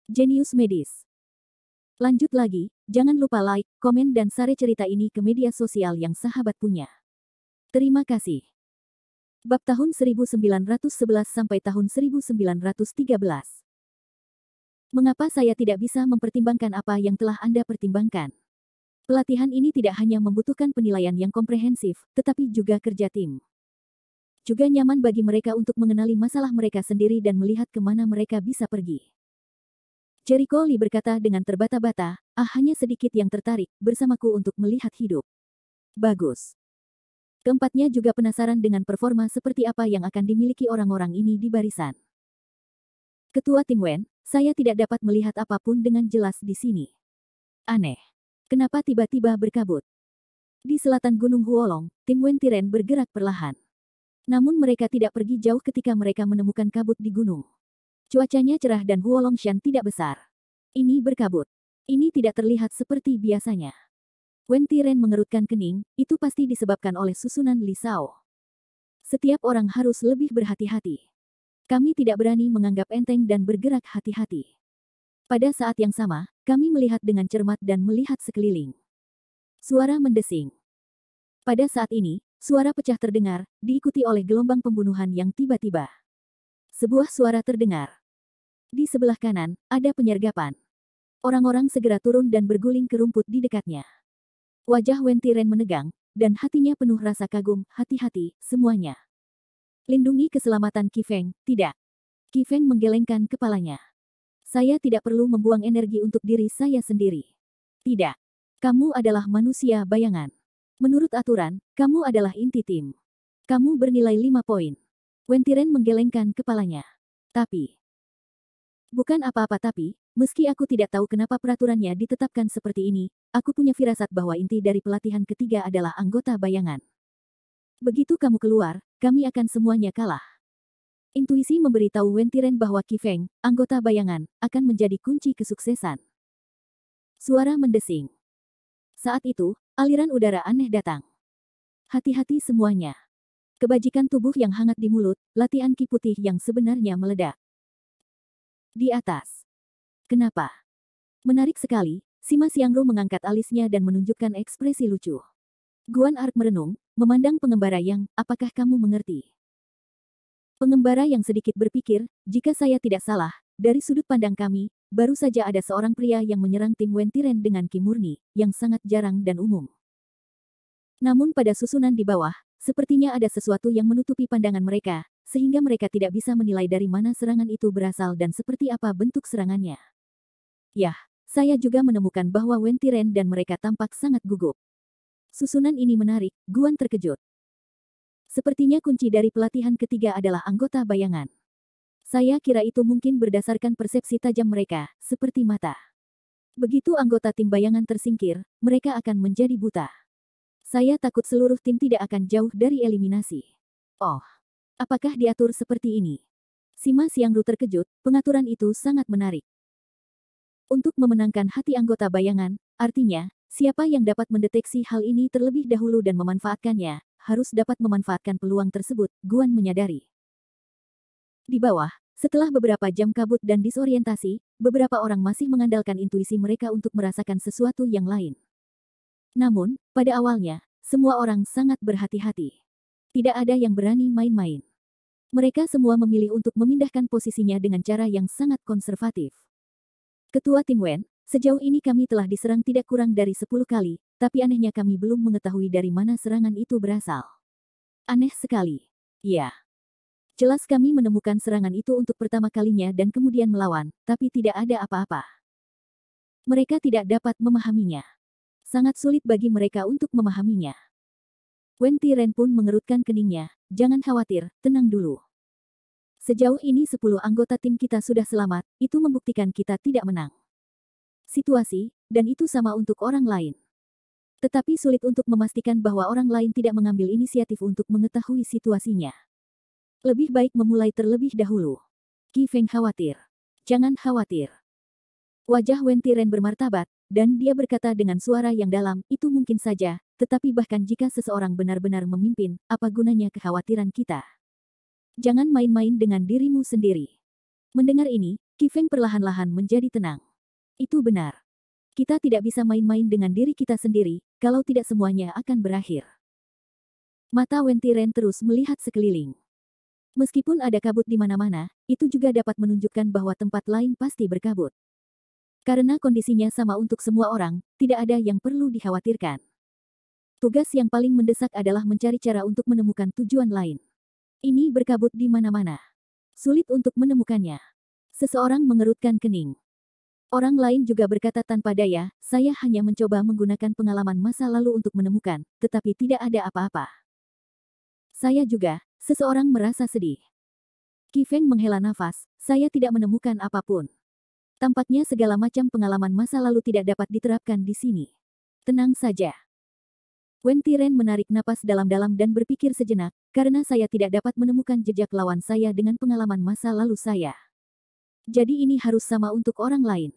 Jenius Medis. Lanjut lagi, jangan lupa like, komen dan share cerita ini ke media sosial yang sahabat punya. Terima kasih. Bab tahun 1911 sampai tahun 1913. Mengapa saya tidak bisa mempertimbangkan apa yang telah Anda pertimbangkan? Pelatihan ini tidak hanya membutuhkan penilaian yang komprehensif, tetapi juga kerja tim. Juga nyaman bagi mereka untuk mengenali masalah mereka sendiri dan melihat kemana mereka bisa pergi. Jericho Lee berkata dengan terbata-bata, hanya sedikit yang tertarik bersamaku untuk melihat hidup. Bagus. Keempatnya juga penasaran dengan performa seperti apa yang akan dimiliki orang-orang ini di barisan. Ketua Tim Wen, saya tidak dapat melihat apapun dengan jelas di sini. Aneh. Kenapa tiba-tiba berkabut? Di selatan Gunung Huolong, Tim Wen Tiren bergerak perlahan. Namun mereka tidak pergi jauh ketika mereka menemukan kabut di gunung. Cuacanya cerah dan Huolong Shan tidak besar. Ini berkabut. Ini tidak terlihat seperti biasanya. Wen Tiren mengerutkan kening, itu pasti disebabkan oleh susunan Li Shao. Setiap orang harus lebih berhati-hati. Kami tidak berani menganggap enteng dan bergerak hati-hati. Pada saat yang sama, kami melihat dengan cermat dan melihat sekeliling. Suara mendesing. Pada saat ini, suara pecah terdengar, diikuti oleh gelombang pembunuhan yang tiba-tiba. Sebuah suara terdengar. Di sebelah kanan, ada penyergapan. Orang-orang segera turun dan berguling ke rumput di dekatnya. Wajah Wen Tiren menegang, dan hatinya penuh rasa kagum, hati-hati, semuanya. Lindungi keselamatan Qi Feng, tidak. Qi Feng menggelengkan kepalanya. Saya tidak perlu membuang energi untuk diri saya sendiri. Tidak. Kamu adalah manusia bayangan. Menurut aturan, kamu adalah inti tim. Kamu bernilai 5 poin. Wen Tiren menggelengkan kepalanya. Tapi. Bukan apa-apa tapi, meski aku tidak tahu kenapa peraturannya ditetapkan seperti ini, aku punya firasat bahwa inti dari pelatihan ketiga adalah anggota bayangan. Begitu kamu keluar, kami akan semuanya kalah. Intuisi memberitahu Wen Tiren bahwa Qi Feng, anggota bayangan, akan menjadi kunci kesuksesan. Suara mendesing. Saat itu, aliran udara aneh datang. Hati-hati semuanya. Kebajikan tubuh yang hangat di mulut, latihan Qi putih yang sebenarnya meledak. Di atas. Kenapa? Menarik sekali, Sima Xiangru mengangkat alisnya dan menunjukkan ekspresi lucu. Guan Ark merenung, memandang pengembara yang, apakah kamu mengerti? Pengembara yang sedikit berpikir, jika saya tidak salah, dari sudut pandang kami, baru saja ada seorang pria yang menyerang tim Wen Tiren dengan Qi murni, yang sangat jarang dan umum. Namun pada susunan di bawah, sepertinya ada sesuatu yang menutupi pandangan mereka, sehingga mereka tidak bisa menilai dari mana serangan itu berasal dan seperti apa bentuk serangannya. Yah, saya juga menemukan bahwa Wen Tiren dan mereka tampak sangat gugup. Susunan ini menarik, Guan terkejut. Sepertinya kunci dari pelatihan ketiga adalah anggota bayangan. Saya kira itu mungkin berdasarkan persepsi tajam mereka, seperti mata. Begitu anggota tim bayangan tersingkir, mereka akan menjadi buta. Saya takut seluruh tim tidak akan jauh dari eliminasi. Oh. Apakah diatur seperti ini? Sima Xiangru terkejut, pengaturan itu sangat menarik. Untuk memenangkan hati anggota bayangan, artinya, siapa yang dapat mendeteksi hal ini terlebih dahulu dan memanfaatkannya, harus dapat memanfaatkan peluang tersebut, Guan menyadari. Di bawah, setelah beberapa jam kabut dan disorientasi, beberapa orang masih mengandalkan intuisi mereka untuk merasakan sesuatu yang lain. Namun, pada awalnya, semua orang sangat berhati-hati. Tidak ada yang berani main-main. Mereka semua memilih untuk memindahkan posisinya dengan cara yang sangat konservatif. Ketua Tim Wen, sejauh ini kami telah diserang tidak kurang dari 10 kali, tapi anehnya kami belum mengetahui dari mana serangan itu berasal. Aneh sekali. Ya. Jelas kami menemukan serangan itu untuk pertama kalinya dan kemudian melawan, tapi tidak ada apa-apa. Mereka tidak dapat memahaminya. Sangat sulit bagi mereka untuk memahaminya. Wen Tiren pun mengerutkan keningnya, jangan khawatir, tenang dulu. Sejauh ini 10 anggota tim kita sudah selamat, itu membuktikan kita tidak menang. Situasi, dan itu sama untuk orang lain. Tetapi sulit untuk memastikan bahwa orang lain tidak mengambil inisiatif untuk mengetahui situasinya. Lebih baik memulai terlebih dahulu. Qi Feng khawatir. Jangan khawatir. Wajah Wen Tiren bermartabat, dan dia berkata dengan suara yang dalam, itu mungkin saja, tetapi bahkan jika seseorang benar-benar memimpin, apa gunanya kekhawatiran kita? Jangan main-main dengan dirimu sendiri. Mendengar ini, Qi Feng perlahan-lahan menjadi tenang. Itu benar. Kita tidak bisa main-main dengan diri kita sendiri, kalau tidak semuanya akan berakhir. Mata Wen Tiren terus melihat sekeliling. Meskipun ada kabut di mana-mana, itu juga dapat menunjukkan bahwa tempat lain pasti berkabut. Karena kondisinya sama untuk semua orang, tidak ada yang perlu dikhawatirkan. Tugas yang paling mendesak adalah mencari cara untuk menemukan tujuan lain. Ini berkabut di mana-mana. Sulit untuk menemukannya. Seseorang mengerutkan kening. Orang lain juga berkata tanpa daya, saya hanya mencoba menggunakan pengalaman masa lalu untuk menemukan, tetapi tidak ada apa-apa. Saya juga, seseorang merasa sedih. Qi Feng menghela nafas, saya tidak menemukan apapun. Tampaknya segala macam pengalaman masa lalu tidak dapat diterapkan di sini. Tenang saja. Wen Tiren menarik napas dalam-dalam dan berpikir sejenak, karena saya tidak dapat menemukan jejak lawan saya dengan pengalaman masa lalu saya. Jadi ini harus sama untuk orang lain.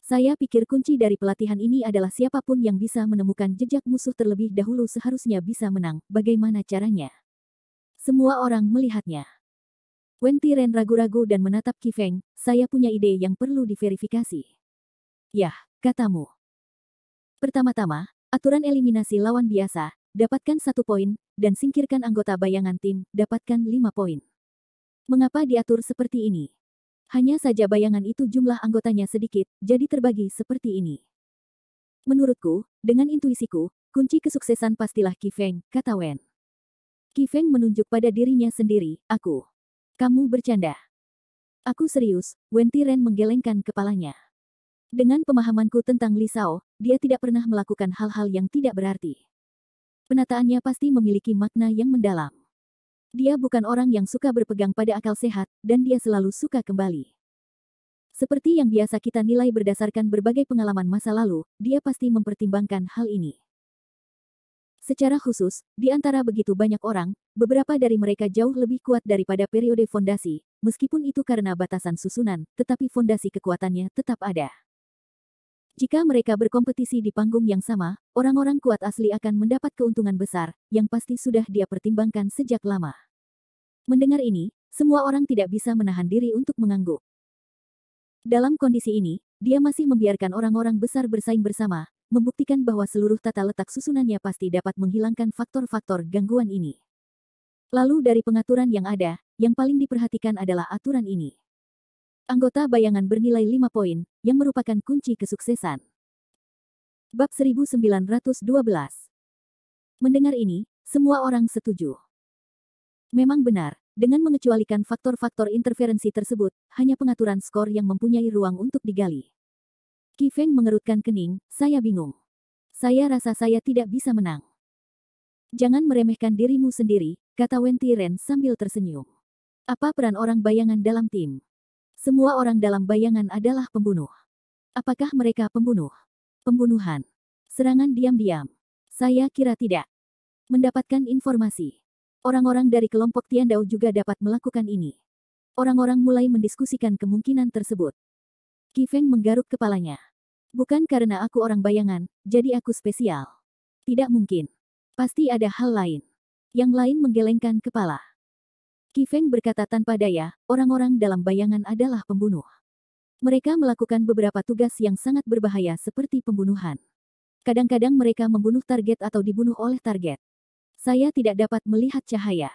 Saya pikir kunci dari pelatihan ini adalah siapapun yang bisa menemukan jejak musuh terlebih dahulu seharusnya bisa menang. Bagaimana caranya? Semua orang melihatnya. Wen Tiren ragu-ragu dan menatap Qi Feng, saya punya ide yang perlu diverifikasi. Yah, katamu. Pertama-tama, aturan eliminasi lawan biasa, dapatkan 1 poin, dan singkirkan anggota bayangan tim, dapatkan 5 poin. Mengapa diatur seperti ini? Hanya saja bayangan itu jumlah anggotanya sedikit, jadi terbagi seperti ini. Menurutku, dengan intuisiku, kunci kesuksesan pastilah Qi Feng, kata Wen. Qi Feng menunjuk pada dirinya sendiri, aku. Kamu bercanda. Aku serius, Wen Tiren menggelengkan kepalanya. Dengan pemahamanku tentang Li Shao, dia tidak pernah melakukan hal-hal yang tidak berarti. Penataannya pasti memiliki makna yang mendalam. Dia bukan orang yang suka berpegang pada akal sehat, dan dia selalu suka kembali. Seperti yang biasa kita nilai berdasarkan berbagai pengalaman masa lalu, dia pasti mempertimbangkan hal ini. Secara khusus, di antara begitu banyak orang, beberapa dari mereka jauh lebih kuat daripada periode fondasi, meskipun itu karena batasan susunan, tetapi fondasi kekuatannya tetap ada. Jika mereka berkompetisi di panggung yang sama, orang-orang kuat asli akan mendapat keuntungan besar, yang pasti sudah dia pertimbangkan sejak lama. Mendengar ini, semua orang tidak bisa menahan diri untuk mengangguk. Dalam kondisi ini, dia masih membiarkan orang-orang besar bersaing bersama, membuktikan bahwa seluruh tata letak susunannya pasti dapat menghilangkan faktor-faktor gangguan ini. Lalu dari pengaturan yang ada, yang paling diperhatikan adalah aturan ini. Anggota bayangan bernilai 5 poin, yang merupakan kunci kesuksesan. Bab 1912. Mendengar ini, semua orang setuju. Memang benar, dengan mengecualikan faktor-faktor interferensi tersebut, hanya pengaturan skor yang mempunyai ruang untuk digali. Qi Feng mengerutkan kening, saya bingung. Saya rasa saya tidak bisa menang. Jangan meremehkan dirimu sendiri, kata Wen Tiren sambil tersenyum. Apa peran orang bayangan dalam tim? Semua orang dalam bayangan adalah pembunuh. Apakah mereka pembunuh? Pembunuhan. Serangan diam-diam. Saya kira tidak. Mendapatkan informasi. Orang-orang dari kelompok Tiandao juga dapat melakukan ini. Orang-orang mulai mendiskusikan kemungkinan tersebut. Qi Feng menggaruk kepalanya. Bukan karena aku orang bayangan, jadi aku spesial. Tidak mungkin. Pasti ada hal lain. Yang lain menggelengkan kepala. Qi Feng berkata tanpa daya, orang-orang dalam bayangan adalah pembunuh. Mereka melakukan beberapa tugas yang sangat berbahaya seperti pembunuhan. Kadang-kadang mereka membunuh target atau dibunuh oleh target. Saya tidak dapat melihat cahaya.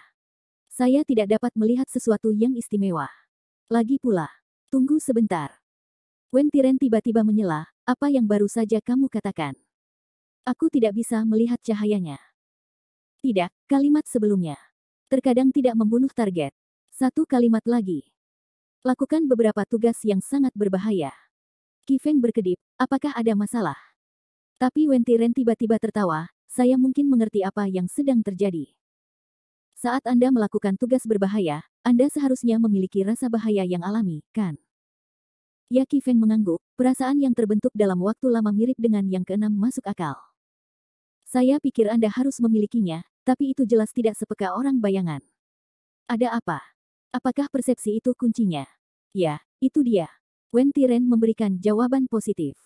Saya tidak dapat melihat sesuatu yang istimewa. Lagi pula, tunggu sebentar. Wen Tiren tiba-tiba menyela, apa yang baru saja kamu katakan? Aku tidak bisa melihat cahayanya. Tidak, kalimat sebelumnya. Terkadang tidak membunuh target. 1 kalimat lagi. Lakukan beberapa tugas yang sangat berbahaya. Qi Feng berkedip, apakah ada masalah? Tapi Wen Tiren tiba-tiba tertawa, saya mungkin mengerti apa yang sedang terjadi. Saat Anda melakukan tugas berbahaya, Anda seharusnya memiliki rasa bahaya yang alami, kan? Ya Qi Feng mengangguk, perasaan yang terbentuk dalam waktu lama mirip dengan yang keenam masuk akal. Saya pikir Anda harus memilikinya, tapi itu jelas tidak sepeka orang bayangan. Ada apa? Apakah persepsi itu kuncinya? Ya, itu dia. Wen Tiren memberikan jawaban positif.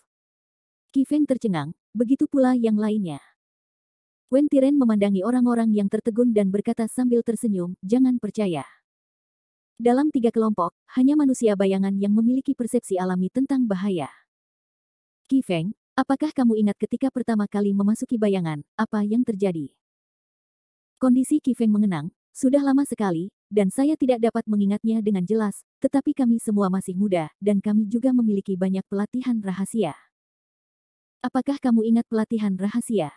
Qi Feng tercengang, begitu pula yang lainnya. Wen Tiren memandangi orang-orang yang tertegun dan berkata sambil tersenyum, jangan percaya. Dalam 3 kelompok, hanya manusia bayangan yang memiliki persepsi alami tentang bahaya. Qi Feng, apakah kamu ingat ketika pertama kali memasuki bayangan, apa yang terjadi? Kondisi Qi Feng mengenang, sudah lama sekali, dan saya tidak dapat mengingatnya dengan jelas, tetapi kami semua masih muda, dan kami juga memiliki banyak pelatihan rahasia. Apakah kamu ingat pelatihan rahasia?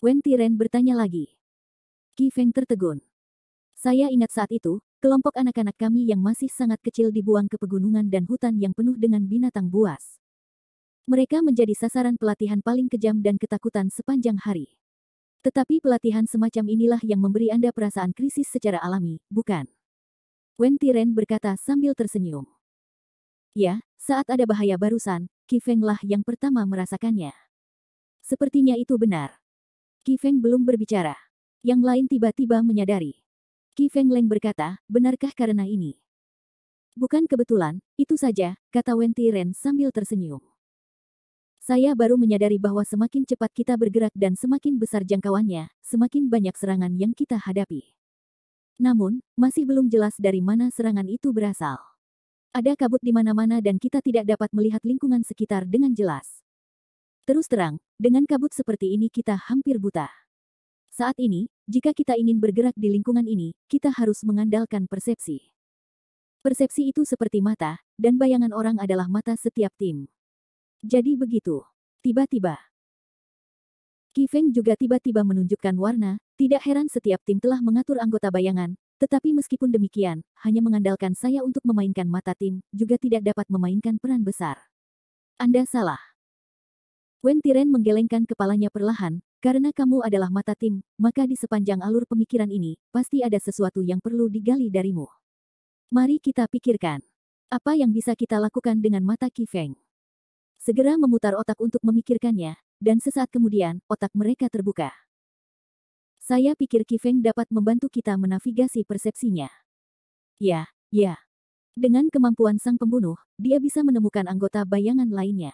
Wen Tiren bertanya lagi. Qi Feng tertegun. Saya ingat saat itu, kelompok anak-anak kami yang masih sangat kecil dibuang ke pegunungan dan hutan yang penuh dengan binatang buas. Mereka menjadi sasaran pelatihan paling kejam dan ketakutan sepanjang hari. Tetapi pelatihan semacam inilah yang memberi Anda perasaan krisis secara alami, bukan? Wen Tiren berkata sambil tersenyum. Ya, saat ada bahaya barusan, Qi Feng lah yang pertama merasakannya. Sepertinya itu benar. Qi Feng belum berbicara. Yang lain tiba-tiba menyadari. Qi Feng Leng berkata, benarkah karena ini? Bukan kebetulan, itu saja, kata Wen Tiren sambil tersenyum. Saya baru menyadari bahwa semakin cepat kita bergerak dan semakin besar jangkauannya, semakin banyak serangan yang kita hadapi. Namun, masih belum jelas dari mana serangan itu berasal. Ada kabut di mana-mana dan kita tidak dapat melihat lingkungan sekitar dengan jelas. Terus terang, dengan kabut seperti ini kita hampir buta. Saat ini, jika kita ingin bergerak di lingkungan ini, kita harus mengandalkan persepsi. Persepsi itu seperti mata, dan bayangan orang adalah mata setiap tim. Jadi begitu. Tiba-tiba. Qi Feng juga tiba-tiba menunjukkan warna, tidak heran setiap tim telah mengatur anggota bayangan, tetapi meskipun demikian, hanya mengandalkan saya untuk memainkan mata tim, juga tidak dapat memainkan peran besar. Anda salah. Wen Tiren menggelengkan kepalanya perlahan, karena kamu adalah mata tim, maka di sepanjang alur pemikiran ini, pasti ada sesuatu yang perlu digali darimu. Mari kita pikirkan. Apa yang bisa kita lakukan dengan mata Qi Feng? Segera memutar otak untuk memikirkannya, dan sesaat kemudian, otak mereka terbuka. Saya pikir Qi Feng dapat membantu kita menavigasi persepsinya. Ya. Dengan kemampuan sang pembunuh, dia bisa menemukan anggota bayangan lainnya.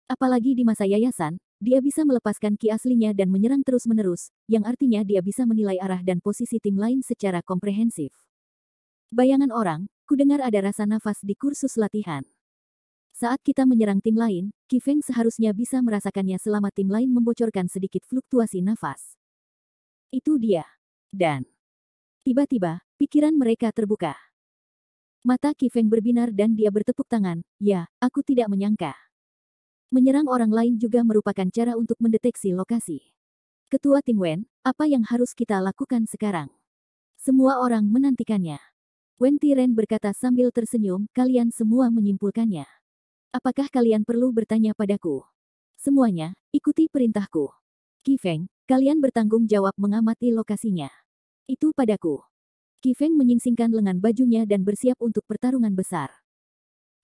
Apalagi di masa yayasan, dia bisa melepaskan ki aslinya dan menyerang terus-menerus, yang artinya dia bisa menilai arah dan posisi tim lain secara komprehensif. Bayangan orang, kudengar ada rasa nafas di kursus latihan. Saat kita menyerang tim lain, Qi Feng seharusnya bisa merasakannya selama tim lain membocorkan sedikit fluktuasi nafas. Itu dia. Dan tiba-tiba, pikiran mereka terbuka. Mata Qi Feng berbinar dan dia bertepuk tangan, ya, aku tidak menyangka. Menyerang orang lain juga merupakan cara untuk mendeteksi lokasi. Ketua tim Wen, apa yang harus kita lakukan sekarang? Semua orang menantikannya. Wen Tiren berkata sambil tersenyum, kalian semua menyimpulkannya. Apakah kalian perlu bertanya padaku? Semuanya, ikuti perintahku. Qi Feng, kalian bertanggung jawab mengamati lokasinya. Itu padaku. Qi Feng menyingsingkan lengan bajunya dan bersiap untuk pertarungan besar.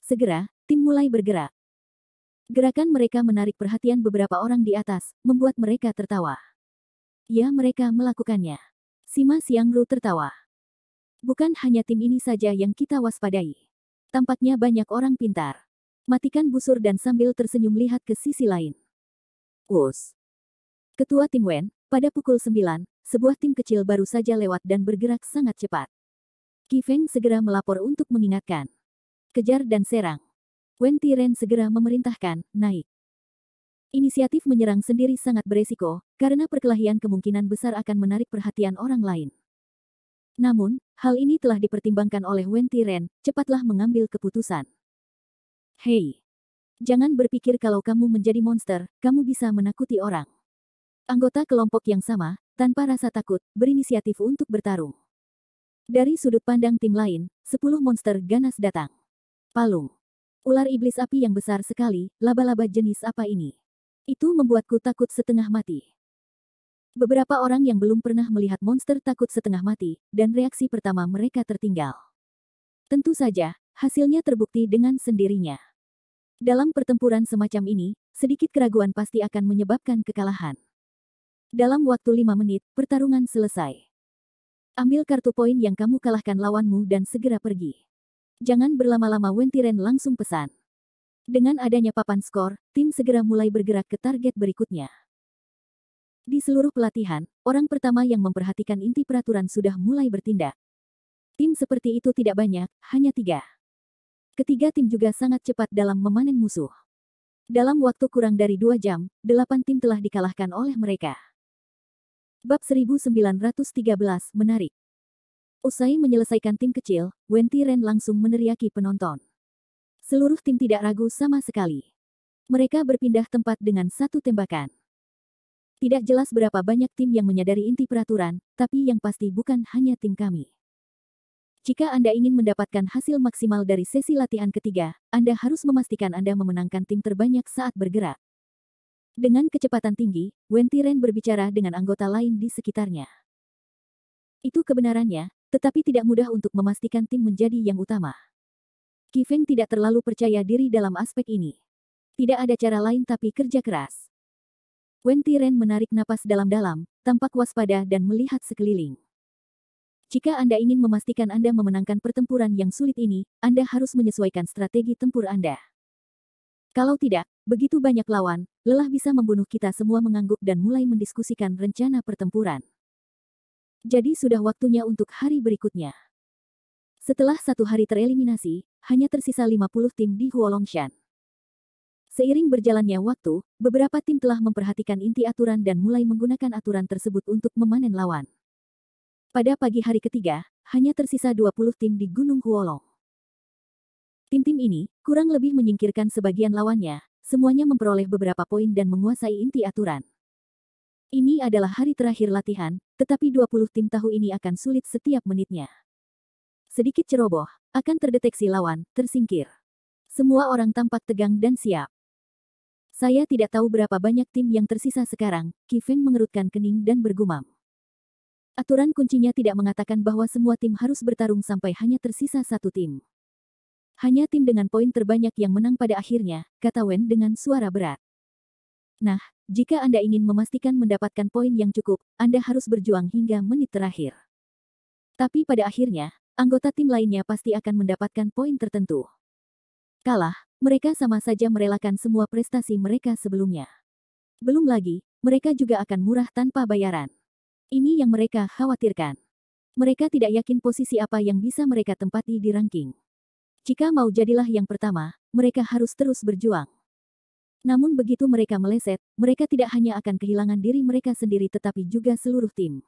Segera, tim mulai bergerak. Gerakan mereka menarik perhatian beberapa orang di atas, membuat mereka tertawa. Ya, mereka melakukannya. Sima Xiangru tertawa. Bukan hanya tim ini saja yang kita waspadai. Tampaknya banyak orang pintar. Matikan busur dan sambil tersenyum lihat ke sisi lain. Us. Ketua tim Wen, pada pukul 9, sebuah tim kecil baru saja lewat dan bergerak sangat cepat. Qi Feng segera melapor untuk mengingatkan. Kejar dan serang. Wen Tiren segera memerintahkan, naik. Inisiatif menyerang sendiri sangat beresiko, karena perkelahian kemungkinan besar akan menarik perhatian orang lain. Namun, hal ini telah dipertimbangkan oleh Wen Tiren, cepatlah mengambil keputusan. Hei, jangan berpikir kalau kamu menjadi monster, kamu bisa menakuti orang. Anggota kelompok yang sama, tanpa rasa takut, berinisiatif untuk bertarung. Dari sudut pandang tim lain, 10 monster ganas datang. Palung. Ular iblis api yang besar sekali, laba-laba jenis apa ini? Itu membuatku takut setengah mati. Beberapa orang yang belum pernah melihat monster takut setengah mati, dan reaksi pertama mereka tertinggal. Tentu saja, hasilnya terbukti dengan sendirinya. Dalam pertempuran semacam ini, sedikit keraguan pasti akan menyebabkan kekalahan. Dalam waktu 5 menit, pertarungan selesai. Ambil kartu poin yang kamu kalahkan lawanmu dan segera pergi. Jangan berlama-lama, Wen Tiren langsung pesan. Dengan adanya papan skor, tim segera mulai bergerak ke target berikutnya. Di seluruh pelatihan, orang pertama yang memperhatikan inti peraturan sudah mulai bertindak. Tim seperti itu tidak banyak, hanya 3. Ketiga tim juga sangat cepat dalam memanen musuh. Dalam waktu kurang dari 2 jam, 8 tim telah dikalahkan oleh mereka. Bab 1913 menarik. Usai menyelesaikan tim kecil, Wen Tiren langsung meneriaki penonton. Seluruh tim tidak ragu sama sekali. Mereka berpindah tempat dengan satu tembakan. Tidak jelas berapa banyak tim yang menyadari inti peraturan, tapi yang pasti bukan hanya tim kami. Jika Anda ingin mendapatkan hasil maksimal dari sesi latihan ketiga, Anda harus memastikan Anda memenangkan tim terbanyak saat bergerak. Dengan kecepatan tinggi, Wen Tiren berbicara dengan anggota lain di sekitarnya. Itu kebenarannya, tetapi tidak mudah untuk memastikan tim menjadi yang utama. Qi Feng tidak terlalu percaya diri dalam aspek ini. Tidak ada cara lain tapi kerja keras. Wen Tiren menarik napas dalam-dalam, tampak waspada dan melihat sekeliling. Jika Anda ingin memastikan Anda memenangkan pertempuran yang sulit ini, Anda harus menyesuaikan strategi tempur Anda. Kalau tidak, begitu banyak lawan, lelah bisa membunuh kita semua mengangguk dan mulai mendiskusikan rencana pertempuran. Jadi sudah waktunya untuk hari berikutnya. Setelah 1 hari tereliminasi, hanya tersisa 50 tim di Huolongshan. Seiring berjalannya waktu, beberapa tim telah memperhatikan inti aturan dan mulai menggunakan aturan tersebut untuk memanen lawan. Pada pagi hari ketiga, hanya tersisa 20 tim di Gunung Huolong. Tim-tim ini, kurang lebih menyingkirkan sebagian lawannya, semuanya memperoleh beberapa poin dan menguasai inti aturan. Ini adalah hari terakhir latihan, tetapi 20 tim tahu ini akan sulit setiap menitnya. Sedikit ceroboh, akan terdeteksi lawan, tersingkir. Semua orang tampak tegang dan siap. Saya tidak tahu berapa banyak tim yang tersisa sekarang, Qi Feng mengerutkan kening dan bergumam. Aturan kuncinya tidak mengatakan bahwa semua tim harus bertarung sampai hanya tersisa 1 tim. Hanya tim dengan poin terbanyak yang menang pada akhirnya, kata Wen dengan suara berat. Nah, jika Anda ingin memastikan mendapatkan poin yang cukup, Anda harus berjuang hingga menit terakhir. Tapi pada akhirnya, anggota tim lainnya pasti akan mendapatkan poin tertentu. Kalah, mereka sama saja merelakan semua prestasi mereka sebelumnya. Belum lagi, mereka juga akan murah tanpa bayaran. Ini yang mereka khawatirkan. Mereka tidak yakin posisi apa yang bisa mereka tempati di ranking. Jika mau jadilah yang pertama, mereka harus terus berjuang. Namun begitu mereka meleset, mereka tidak hanya akan kehilangan diri mereka sendiri tetapi juga seluruh tim.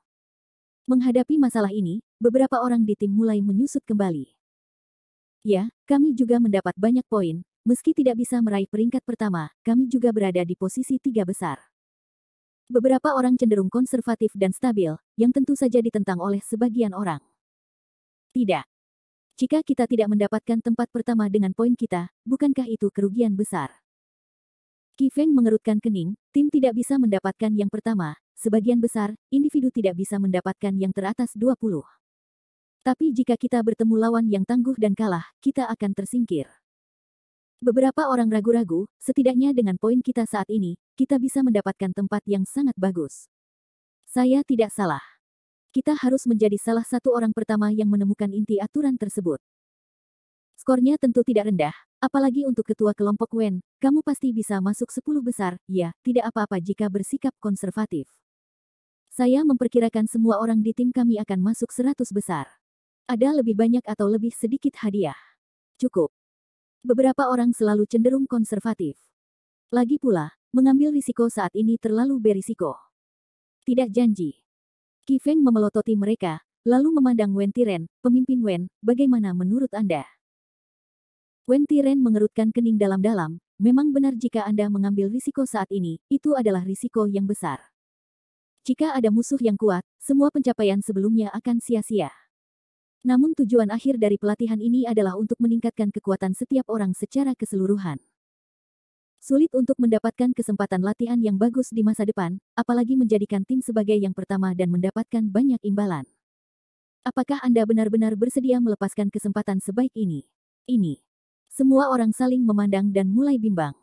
Menghadapi masalah ini, beberapa orang di tim mulai menyusut kembali. Ya, kami juga mendapat banyak poin, meski tidak bisa meraih peringkat pertama, kami juga berada di posisi 3 besar. Beberapa orang cenderung konservatif dan stabil, yang tentu saja ditentang oleh sebagian orang. Tidak. Jika kita tidak mendapatkan tempat pertama dengan poin kita, bukankah itu kerugian besar? Qi Feng mengerutkan kening, tim tidak bisa mendapatkan yang pertama, sebagian besar, individu tidak bisa mendapatkan yang teratas 20. Tapi jika kita bertemu lawan yang tangguh dan kalah, kita akan tersingkir. Beberapa orang ragu-ragu, setidaknya dengan poin kita saat ini, kita bisa mendapatkan tempat yang sangat bagus. Saya tidak salah. Kita harus menjadi salah satu orang pertama yang menemukan inti aturan tersebut. Skornya tentu tidak rendah, apalagi untuk ketua kelompok Wen, kamu pasti bisa masuk 10 besar, ya, tidak apa-apa jika bersikap konservatif. Saya memperkirakan semua orang di tim kami akan masuk 100 besar. Ada lebih banyak atau lebih sedikit hadiah. Cukup. Beberapa orang selalu cenderung konservatif. Lagi pula, mengambil risiko saat ini terlalu berisiko. Tidak janji. Qi Feng memelototi mereka, lalu memandang Wen Tiren, pemimpin Wen, bagaimana menurut Anda? Wen Tiren mengerutkan kening dalam-dalam, memang benar jika Anda mengambil risiko saat ini, itu adalah risiko yang besar. Jika ada musuh yang kuat, semua pencapaian sebelumnya akan sia-sia. Namun tujuan akhir dari pelatihan ini adalah untuk meningkatkan kekuatan setiap orang secara keseluruhan. Sulit untuk mendapatkan kesempatan latihan yang bagus di masa depan, apalagi menjadikan tim sebagai yang pertama dan mendapatkan banyak imbalan. Apakah Anda benar-benar bersedia melepaskan kesempatan sebaik ini? Ini. Semua orang saling memandang dan mulai bimbang.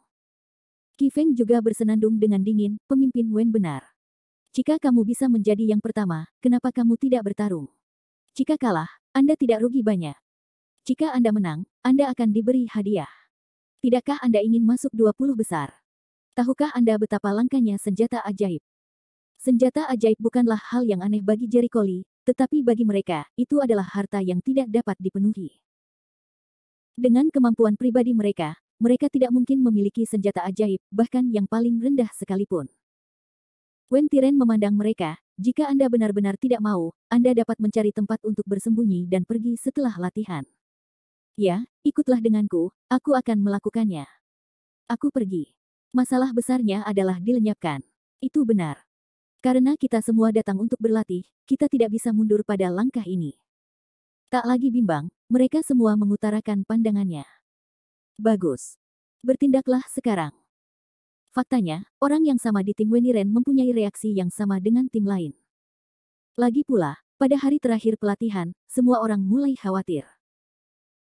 Qi Feng juga bersenandung dengan dingin, pemimpin Wen benar. Jika kamu bisa menjadi yang pertama, kenapa kamu tidak bertarung? Jika kalah, Anda tidak rugi banyak. Jika Anda menang, Anda akan diberi hadiah. Tidakkah Anda ingin masuk 20 besar? Tahukah Anda betapa langkanya senjata ajaib? Senjata ajaib bukanlah hal yang aneh bagi Jericho Lee, tetapi bagi mereka, itu adalah harta yang tidak dapat dipenuhi. Dengan kemampuan pribadi mereka, mereka tidak mungkin memiliki senjata ajaib, bahkan yang paling rendah sekalipun. Wen Tiren memandang mereka, jika Anda benar-benar tidak mau, Anda dapat mencari tempat untuk bersembunyi dan pergi setelah latihan. Ya, ikutlah denganku, aku akan melakukannya. Aku pergi. Masalah besarnya adalah dilenyapkan. Itu benar. Karena kita semua datang untuk berlatih, kita tidak bisa mundur pada langkah ini. Tak lagi bimbang, mereka semua mengutarakan pandangannya. Bagus. Bertindaklah sekarang. Faktanya, orang yang sama di tim Weniren mempunyai reaksi yang sama dengan tim lain. Lagi pula, pada hari terakhir pelatihan, semua orang mulai khawatir.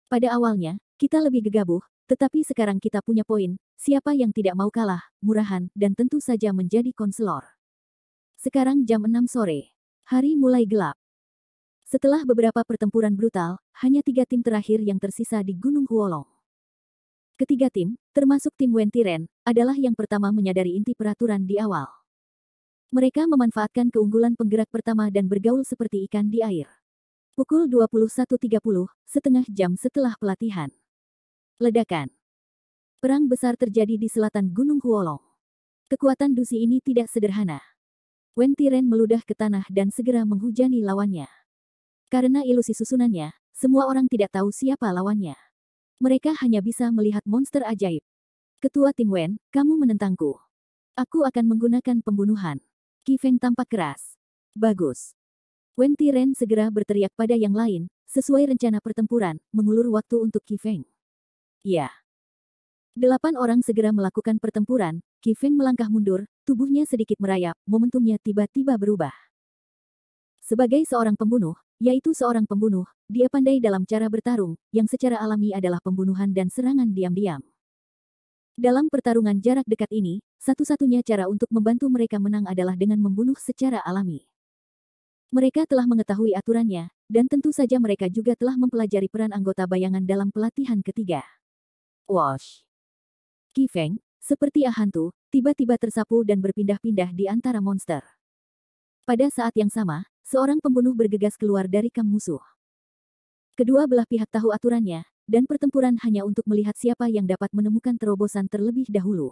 Pada awalnya, kita lebih gegabah, tetapi sekarang kita punya poin, siapa yang tidak mau kalah, murahan, dan tentu saja menjadi konselor. Sekarang jam 6 sore. Hari mulai gelap. Setelah beberapa pertempuran brutal, hanya 3 tim terakhir yang tersisa di Gunung Huolong. Ketiga tim, termasuk tim Wen Tiren, adalah yang pertama menyadari inti peraturan di awal. Mereka memanfaatkan keunggulan penggerak pertama dan bergaul seperti ikan di air. Pukul 21.30, setengah jam setelah pelatihan. Ledakan. Perang besar terjadi di selatan Gunung Huolong. Kekuatan Dusi ini tidak sederhana. Wen Tiren meludah ke tanah dan segera menghujani lawannya. Karena ilusi susunannya, semua orang tidak tahu siapa lawannya. Mereka hanya bisa melihat monster ajaib. Ketua tim Wen, kamu menentangku. Aku akan menggunakan pembunuhan. Qi Feng tampak keras. Bagus. Wen Tiren segera berteriak pada yang lain, sesuai rencana pertempuran, mengulur waktu untuk Qi Feng. Ya. 8 orang segera melakukan pertempuran, Qi Feng melangkah mundur, tubuhnya sedikit merayap, momentumnya tiba-tiba berubah. Sebagai seorang pembunuh, yaitu seorang pembunuh, dia pandai dalam cara bertarung, yang secara alami adalah pembunuhan dan serangan diam-diam. Dalam pertarungan jarak dekat ini, satu-satunya cara untuk membantu mereka menang adalah dengan membunuh secara alami. Mereka telah mengetahui aturannya, dan tentu saja mereka juga telah mempelajari peran anggota bayangan dalam pelatihan ketiga. Wash. Qi Feng, seperti hantu, tiba-tiba tersapu dan berpindah-pindah di antara monster. Pada saat yang sama, seorang pembunuh bergegas keluar dari kamp musuh. Kedua belah pihak tahu aturannya, dan pertempuran hanya untuk melihat siapa yang dapat menemukan terobosan terlebih dahulu.